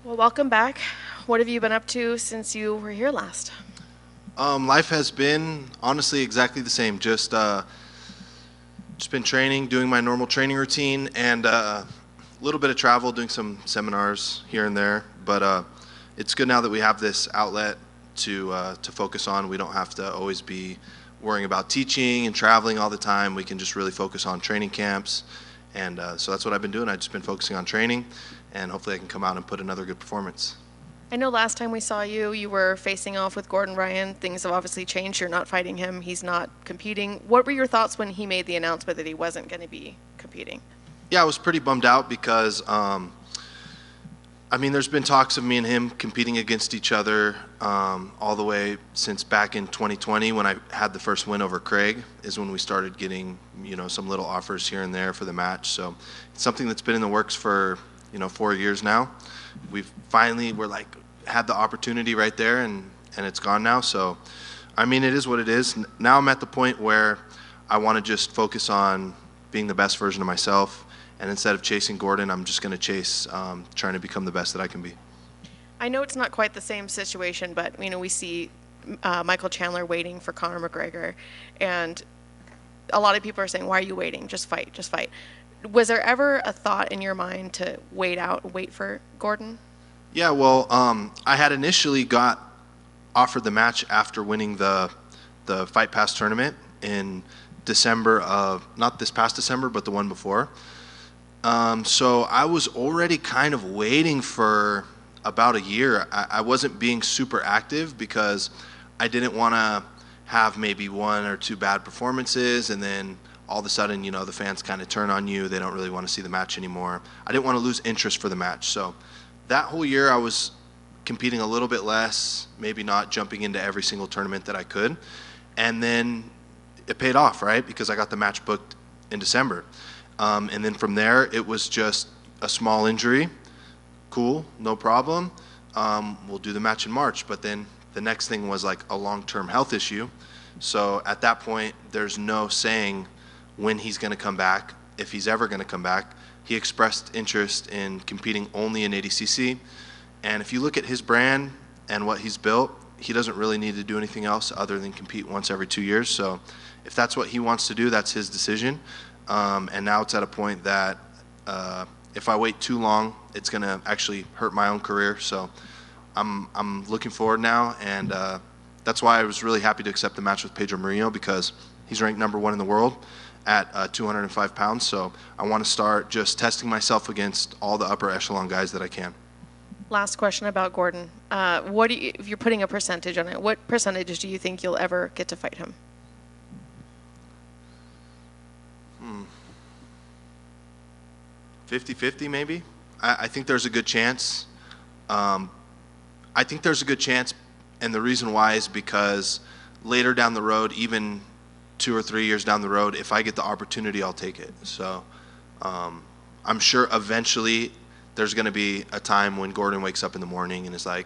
Well, welcome back. What have you been up to since you were here last? Life has been honestly exactly the same. Just been training, doing my normal training routine, and a little bit of travel, doing some seminars here and there. But it's good now that we have this outlet to focus on. We don't have to always be worrying about teaching and traveling all the time. We can just really focus on training camps, and so that's what I've been doing. I've just been focusing on training, and hopefully I can come out and put another good performance. I know last time we saw you, you were facing off with Gordon Ryan. Things have obviously changed. You're not fighting him. He's not competing. What were your thoughts when he made the announcement that he wasn't going to be competing? Yeah, I was pretty bummed out because there's been talks of me and him competing against each other all the way since back in 2020 when I had the first win over Craig is when we started getting, some little offers here and there for the match. So it's something that's been in the works for, 4 years now. We're had the opportunity right there and it's gone now. So, it is what it is. Now I'm at the point where I want to just focus on being the best version of myself. And instead of chasing Gordon, I'm just going to chase trying to become the best that I can be. I know it's not quite the same situation, but we see Michael Chandler waiting for Conor McGregor, and a lot of people are saying, "Why are you waiting? Just fight, just fight." Was there ever a thought in your mind to wait for Gordon? Yeah, well, I had initially got offered the match after winning the Fight Pass tournament in December of, not this past December, but the one before. So I was already kind of waiting for about a year. I wasn't being super active because I didn't want to have maybe one or two bad performances and then all of a sudden, the fans kind of turn on you. They don't really want to see the match anymore. I didn't want to lose interest for the match. So that whole year I was competing a little bit less, maybe not jumping into every single tournament that I could. And then it paid off, right? Because I got the match booked in December. And then from there, it was just a small injury. Cool, no problem. We'll do the match in March. But then the next thing was like a long-term health issue. So at that point, there's no saying when he's going to come back, if he's ever going to come back. He expressed interest in competing only in ADCC. And if you look at his brand and what he's built, he doesn't really need to do anything else other than compete once every 2 years. So if that's what he wants to do, that's his decision. And now it's at a point that if I wait too long, it's going to actually hurt my own career. So I'm looking forward now, and that's why I was really happy to accept the match with Pedro Murillo because he's ranked #1 in the world at 205 pounds. So I want to start just testing myself against all the upper echelon guys that I can. Last question about Gordon. If you're putting a percentage on it, what percentage do you think you'll ever get to fight him? 50-50 maybe. I think there's a good chance. I think there's a good chance, and the reason why is because later down the road, even 2 or 3 years down the road, if I get the opportunity, I'll take it. So I'm sure eventually there's going to be a time when Gordon wakes up in the morning and is like,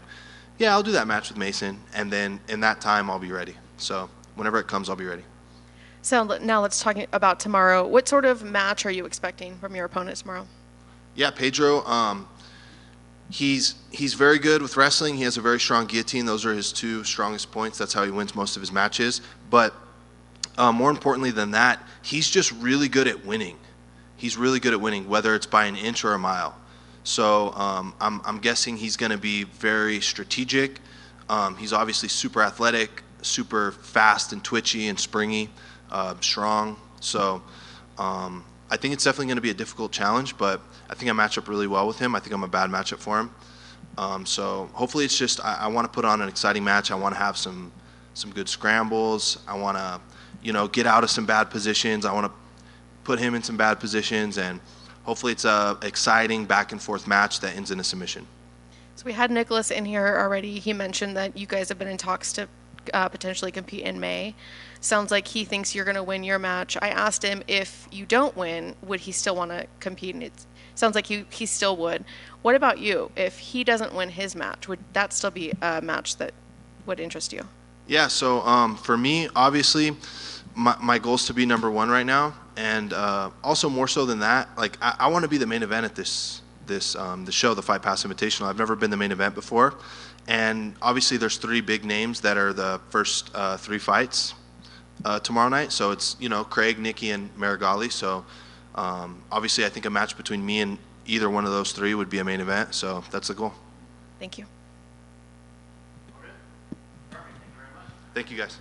yeah, I'll do that match with Mason, and then in that time I'll be ready. So whenever it comes, I'll be ready. So now let's talk about tomorrow. What sort of match are you expecting from your opponent tomorrow? Yeah, Pedro, he's very good with wrestling. He has a very strong guillotine. Those are his two strongest points. That's how he wins most of his matches. But more importantly than that, he's just really good at winning. He's really good at winning, whether it's by an inch or a mile. So I'm guessing he's going to be very strategic. He's obviously super athletic, super fast and twitchy and springy, strong. So I think it's definitely going to be a difficult challenge, but I think I match up really well with him. I think I'm a bad matchup for him. So hopefully it's just I want to put on an exciting match. I want to have some good scrambles. I want to, get out of some bad positions. I want to put him in some bad positions, and hopefully it's a exciting back and forth match that ends in a submission. So we had Nicholas in here already. He mentioned that you guys have been in talks to potentially compete in May. Sounds like he thinks you're going to win your match. I asked him if you don't win, would he still want to compete? And it sounds like he still would. What about you? If he doesn't win his match, would that still be a match that would interest you? Yeah, so for me, obviously, my goal is to be #1 right now. And also more so than that, like I want to be the main event at this the show, the Fight Pass Invitational. I've never been the main event before, and obviously there's 3 big names that are the first 3 fights tomorrow night. So it's, you know, Craig, Nikki, and Marigali. So obviously I think a match between me and either one of those 3 would be a main event. So that's the goal. Thank you. Thank you guys.